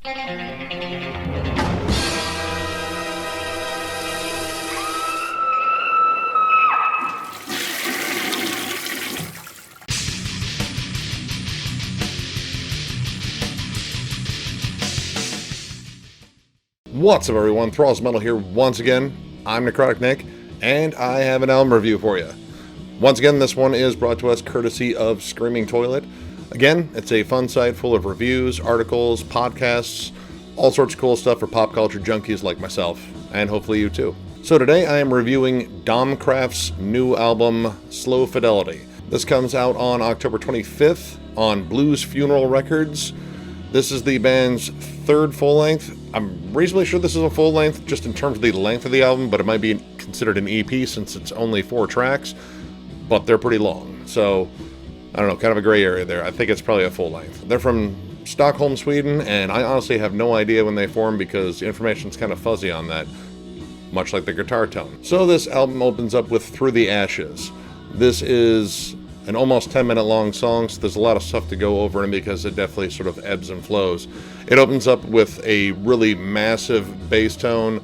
What's up, everyone? Thralls Metal here once again. I'm Necrotic Nick, and I have an album review for you. Once again, this one is brought to us courtesy of Screaming Toilet. Again, it's a fun site full of reviews, articles, podcasts, all sorts of cool stuff for pop culture junkies like myself, and hopefully you too. So today I am reviewing Domkraft's new album, Slow Fidelity. This comes out on October 25th on Blues Funeral Records. This is the band's third full-length. I'm reasonably sure this is a full-length just in terms of the length of the album, but it might be considered an EP since it's only 4 tracks, but they're pretty long. So, I don't know, kind of a gray area there. I think it's probably a full-length. They're from Stockholm, Sweden, and I honestly have no idea when they formed because the information's kind of fuzzy on that, much like the guitar tone. So this album opens up with Through the Ashes. This is an almost 10-minute long song, so there's a lot of stuff to go over in because it definitely sort of ebbs and flows. It opens up with a really massive bass tone,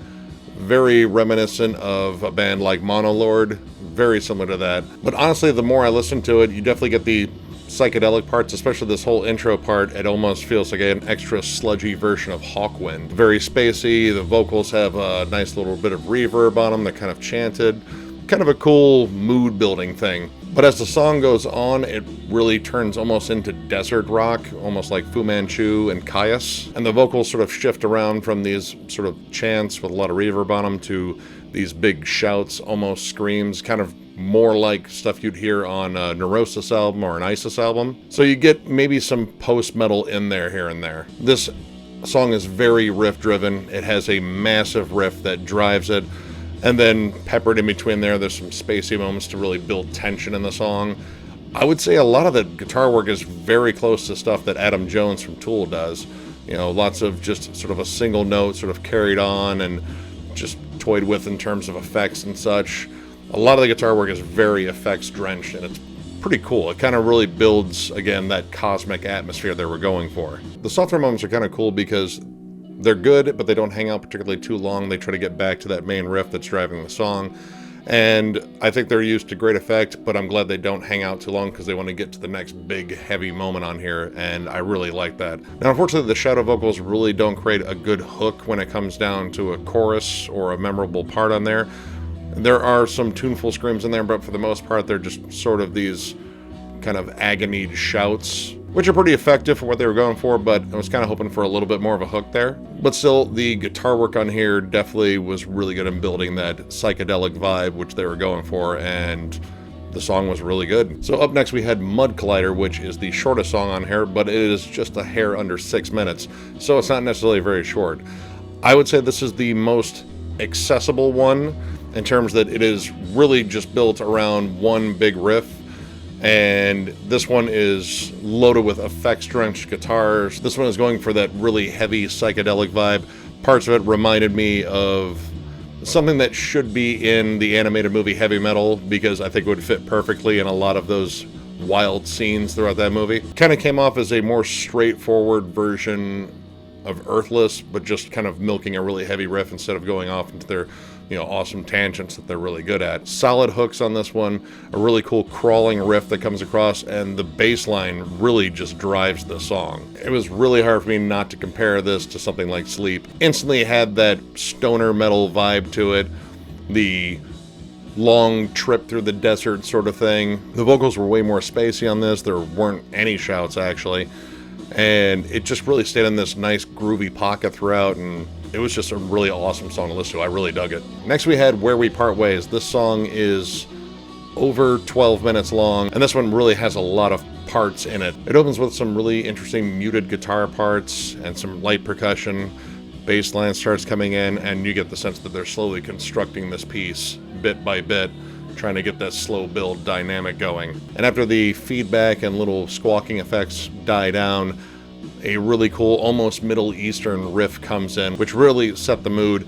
very reminiscent of a band like Monolord, very similar to that. But honestly, the more I listen to it, you definitely get the psychedelic parts, especially this whole intro part. It almost feels like an extra sludgy version of Hawkwind. Very spacey, the vocals have a nice little bit of reverb on them, they're kind of chanted. Kind of a cool mood-building thing. But as the song goes on, it really turns almost into desert rock, almost like Fu Manchu and Caius. And the vocals sort of shift around from these sort of chants with a lot of reverb on them to these big shouts, almost screams, kind of more like stuff you'd hear on a Neurosis album or an Isis album. So you get maybe some post-metal in there here and there. This song is very riff-driven. It has a massive riff that drives it. And then peppered in between there's some spacey moments to really build tension in the song. I would say a lot of the guitar work is very close to stuff that Adam Jones from Tool does. You know, lots of just sort of a single note sort of carried on and just toyed with in terms of effects and such. A lot of the guitar work is very effects drenched and it's pretty cool. It kind of really builds, again, that cosmic atmosphere they were going for. The softer moments are kind of cool because they're good, but they don't hang out particularly too long. They try to get back to that main riff that's driving the song. And I think they're used to great effect, but I'm glad they don't hang out too long because they want to get to the next big, heavy moment on here, and I really like that. Now, unfortunately, the shadow vocals really don't create a good hook when it comes down to a chorus or a memorable part on there. There are some tuneful screams in there, but for the most part, they're just sort of these kind of agonied shouts, which are pretty effective for what they were going for, but I was kind of hoping for a little bit more of a hook there. But still, the guitar work on here definitely was really good in building that psychedelic vibe, which they were going for, and the song was really good. So up next we had Mud Collider, which is the shortest song on here, but it is just a hair under 6 minutes, so it's not necessarily very short. I would say this is the most accessible one in terms that it is really just built around one big riff. And this one is loaded with effects-drenched guitars. This one is going for that really heavy psychedelic vibe. Parts of it reminded me of something that should be in the animated movie Heavy Metal, because I think it would fit perfectly in a lot of those wild scenes throughout that movie. Kind of came off as a more straightforward version of Earthless, but just kind of milking a really heavy riff instead of going off into their awesome tangents that they're really good at. Solid hooks on this one, a really cool crawling riff that comes across, and the bass line really just drives the song. It was really hard for me not to compare this to something like Sleep. Instantly had that stoner metal vibe to it, the long trip through the desert sort of thing. The vocals were way more spacey on this. There weren't any shouts, actually. And it just really stayed in this nice groovy pocket throughout, and it was just a really awesome song to listen to. I really dug it. Next we had Where We Part Ways. This song is over 12 minutes long, and this one really has a lot of parts in it. It opens with some really interesting muted guitar parts and some light percussion. Bass line starts coming in, and you get the sense that they're slowly constructing this piece bit by bit, trying to get that slow build dynamic going. And after the feedback and little squawking effects die down, a really cool, almost Middle Eastern riff comes in, which really set the mood.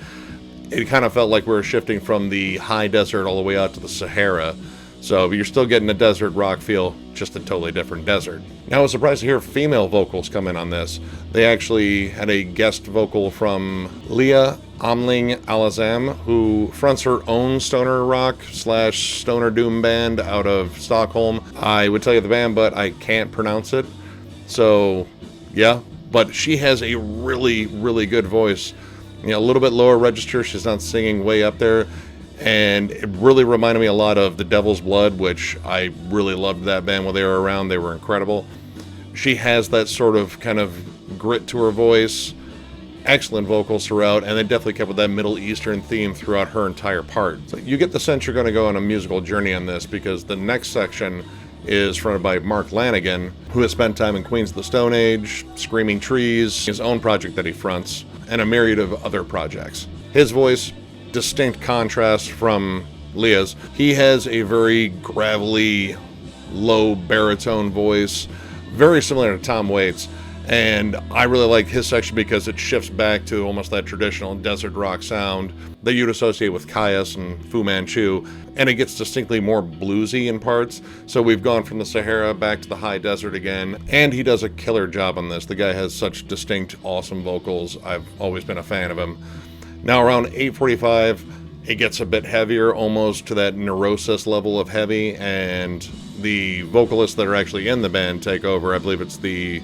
It kind of felt like we were shifting from the high desert all the way out to the Sahara, So you're still getting a desert rock feel, just a totally different desert. Now I was surprised to hear female vocals come in on this. They actually had a guest vocal from Leah Amling Alazam, who fronts her own stoner rock / stoner doom band out of Stockholm. I would tell you the band, but I can't pronounce it. So yeah, but she has a really, really good voice. You know, a little bit lower register. She's not singing way up there. And it really reminded me a lot of The Devil's Blood, which I really loved that band when they were around. They were incredible. She has that sort of kind of grit to her voice, excellent vocals throughout, and they definitely kept with that Middle Eastern theme throughout her entire part. So you get the sense you're going to go on a musical journey on this, because the next section is fronted by Mark Lanigan, who has spent time in Queens of the Stone Age, Screaming Trees, his own project that he fronts, and a myriad of other projects. His voice, distinct contrast from Leah's. He has a very gravelly, low baritone voice, very similar to Tom Waits, and I really like his section because it shifts back to almost that traditional desert rock sound that you'd associate with Caius and Fu Manchu, and it gets distinctly more bluesy in parts. So we've gone from the Sahara back to the high desert again, and he does a killer job on this. The guy has such distinct, awesome vocals. I've always been a fan of him. Now around 8:45, it gets a bit heavier, almost to that Neurosis level of heavy, and the vocalists that are actually in the band take over. I believe it's the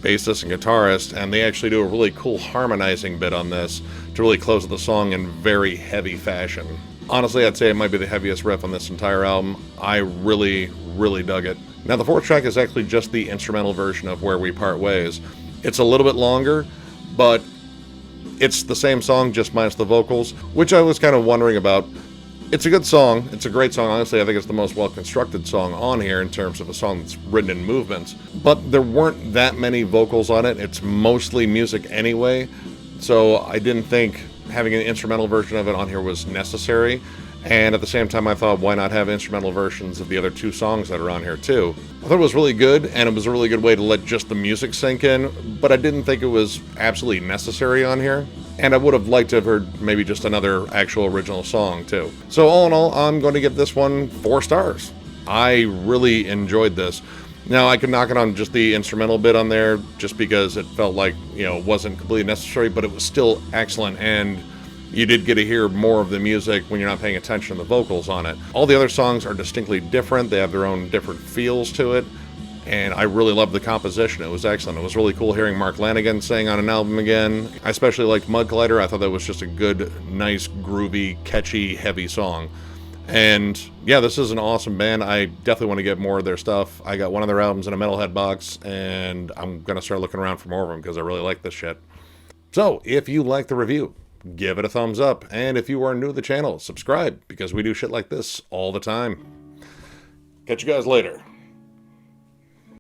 bassist and guitarist, and they actually do a really cool harmonizing bit on this to really close the song in very heavy fashion. Honestly, I'd say it might be the heaviest riff on this entire album. I really, really dug it. Now the fourth track is actually just the instrumental version of Where We Part Ways. It's a little bit longer, but it's the same song, just minus the vocals, which I was kind of wondering about. It's a good song. It's a great song. Honestly, I think it's the most well-constructed song on here in terms of a song that's written in movements. But there weren't that many vocals on it. It's mostly music anyway, so I didn't think having an instrumental version of it on here was necessary. And at the same time, I thought, why not have instrumental versions of the other two songs that are on here too? I thought it was really good, and it was a really good way to let just the music sink in, but I didn't think it was absolutely necessary on here. And I would have liked to have heard maybe just another actual original song too. So all in all, I'm going to give this one 4 stars. I really enjoyed this. Now, I could knock it on just the instrumental bit on there, just because it felt like, you know, it wasn't completely necessary, but it was still excellent, and you did get to hear more of the music when you're not paying attention to the vocals on it. All the other songs are distinctly different. They have their own different feels to it, and I really loved the composition. It was excellent. It was really cool hearing Mark Lanigan sing on an album again. I especially liked Mud Collider. I thought that was just a good, nice, groovy, catchy, heavy song. And yeah, this is an awesome band. I definitely want to get more of their stuff. I got one of their albums in a Metalhead box, and I'm going to start looking around for more of them because I really like this shit. So if you like the review, give it a thumbs up. And if you are new to the channel, subscribe, because we do shit like this all the time. Catch you guys later.